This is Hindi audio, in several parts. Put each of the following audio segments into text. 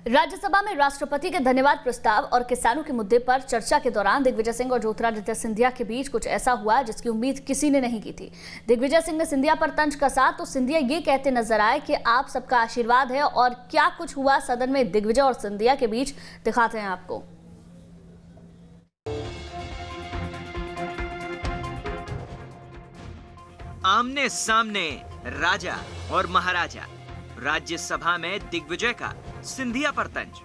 राज्यसभा में राष्ट्रपति के धन्यवाद प्रस्ताव और किसानों के मुद्दे पर चर्चा के दौरान दिग्विजय सिंह और ज्योतिरादित्य सिंधिया के बीच कुछ ऐसा हुआ जिसकी उम्मीद किसी ने नहीं की थी। दिग्विजय सिंह ने सिंधिया पर तंज कसा तो सिंधिया ये कहते नजर आए कि आप सबका आशीर्वाद है। और क्या कुछ हुआ सदन में दिग्विजय और सिंधिया के बीच, दिखाते हैं आपको। आमने सामने राजा और महाराजा। राज्यसभा में दिग्विजय का सिंधिया पर तंज।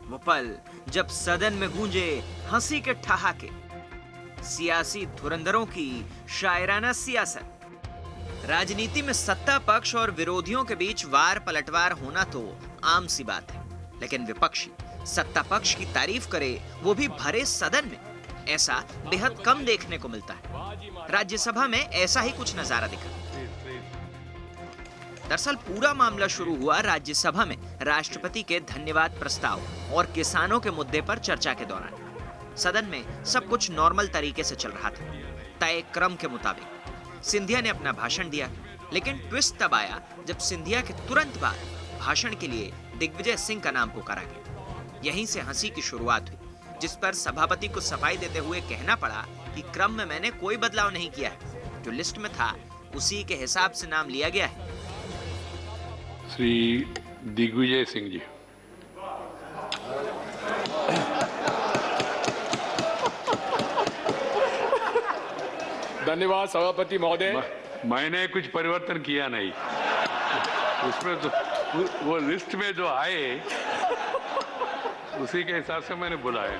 वो पल जब सदन में गूंजे हंसी के ठहाके। सियासी धुरंधरों की शायराना सियासत। राजनीति में सत्ता पक्ष और विरोधियों के बीच वार पलटवार होना तो आम सी बात है, लेकिन विपक्षी सत्ता पक्ष की तारीफ करे, वो भी भरे सदन में, ऐसा बेहद कम देखने को मिलता है। राज्यसभा में ऐसा ही कुछ नजारा दिखा। दरअसल पूरा मामला शुरू हुआ राज्यसभा में राष्ट्रपति के धन्यवाद प्रस्ताव और किसानों के मुद्दे पर चर्चा के दौरान। सदन में सब कुछ नॉर्मल तरीके से चल रहा था, तय क्रम के मुताबिक। सिंधिया ने अपना भाषण दिया, लेकिन ट्विस्ट तब आया जब सिंधिया के तुरंत बाद भाषण के लिए दिग्विजय सिंह का नाम पुकारा गया। यहीं से हंसी की शुरुआत हुई, जिस पर सभापति को सफाई देते हुए कहना पड़ा कि क्रम में मैंने कोई बदलाव नहीं किया है, जो लिस्ट में था उसी के हिसाब से नाम लिया गया है। श्री दिग्विजय सिंह जी। धन्यवाद सभापति महोदय। मैंने कुछ परिवर्तन किया नहीं, उसमें तो वो लिस्ट में जो आए उसी के हिसाब से मैंने बुलाया।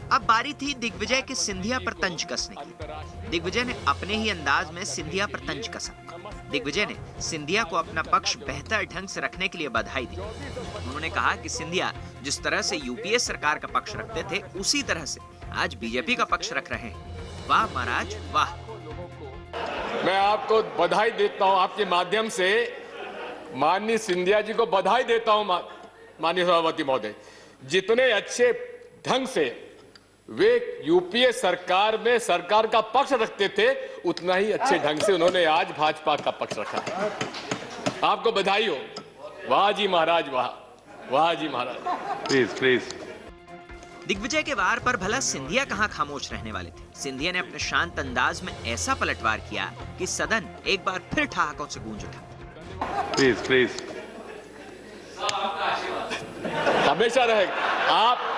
अब बारी थी दिग्विजय के सिंधिया पर तंज कसने की। दिग्विजय ने अपने ही अंदाज में सिंधिया पर तंज कसा। दिग्विजय ने सिंधिया को अपना पक्ष बेहतर ढंग से रखने के लिए बधाई दी। उन्होंने कहा कि सिंधिया जिस तरह से यूपीए सरकार का पक्ष रखते थे, उसी तरह से आज बीजेपी का पक्ष रख रहे हैं। वाह महाराज वाह। मैं आपको बधाई देता हूं, आपके माध्यम से माननीय सिंधिया जी को बधाई देता हूं। माननीय सभापति महोदय, जितने अच्छे ढंग से वे यूपीए सरकार में सरकार का पक्ष रखते थे, उतना ही अच्छे ढंग से उन्होंने आज भाजपा का पक्ष रखा है। आपको बधाई हो। वाह जी महाराज वाह, वाह जी महाराज। Please please. दिग्विजय के वार पर भला सिंधिया कहां खामोश रहने वाले थे। सिंधिया ने अपने शांत अंदाज में ऐसा पलटवार किया कि सदन एक बार फिर ठहाकों से गूंज उठा। Please please. हमेशा रहेगा। आप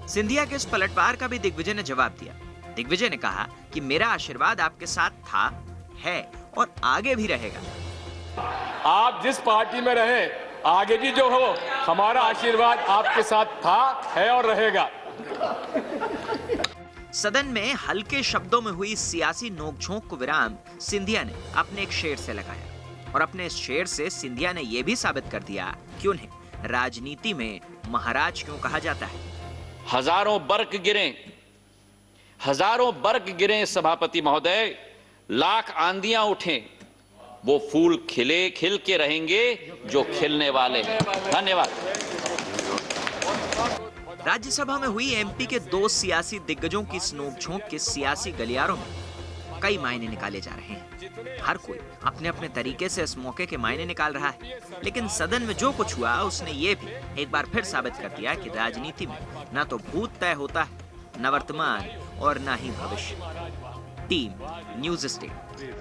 सिंधिया के इस पलटवार का भी दिग्विजय ने जवाब दिया। दिग्विजय ने कहा कि मेरा आशीर्वाद आपके साथ था, है और आगे भी रहेगा। आप जिस पार्टी में रहे, आगे भी जो हो, हमारा आशीर्वाद आपके साथ था, है और रहेगा। सदन में हल्के शब्दों में हुई सियासी नोकझोंक को विराम सिंधिया ने अपने एक शेर से लगाया। और अपने इस शेर से सिंधिया ने यह भी साबित कर दिया कि उन्हें राजनीति में महाराज क्यों कहा जाता है। हजारों बर्क गिरे सभापति महोदय, लाख आंधियां उठें, वो फूल खिल के रहेंगे जो खिलने वाले हैं। धन्यवाद। राज्यसभा में हुई एमपी के दो सियासी दिग्गजों की इस नोकझोंक के सियासी गलियारों में कई मायने निकाले जा रहे हैं। हर कोई अपने अपने तरीके से इस मौके के मायने निकाल रहा है, लेकिन सदन में जो कुछ हुआ उसने ये भी एक बार फिर साबित कर दिया कि राजनीति में ना तो भूत तय होता है, न वर्तमान और ना ही भविष्य। Team news state.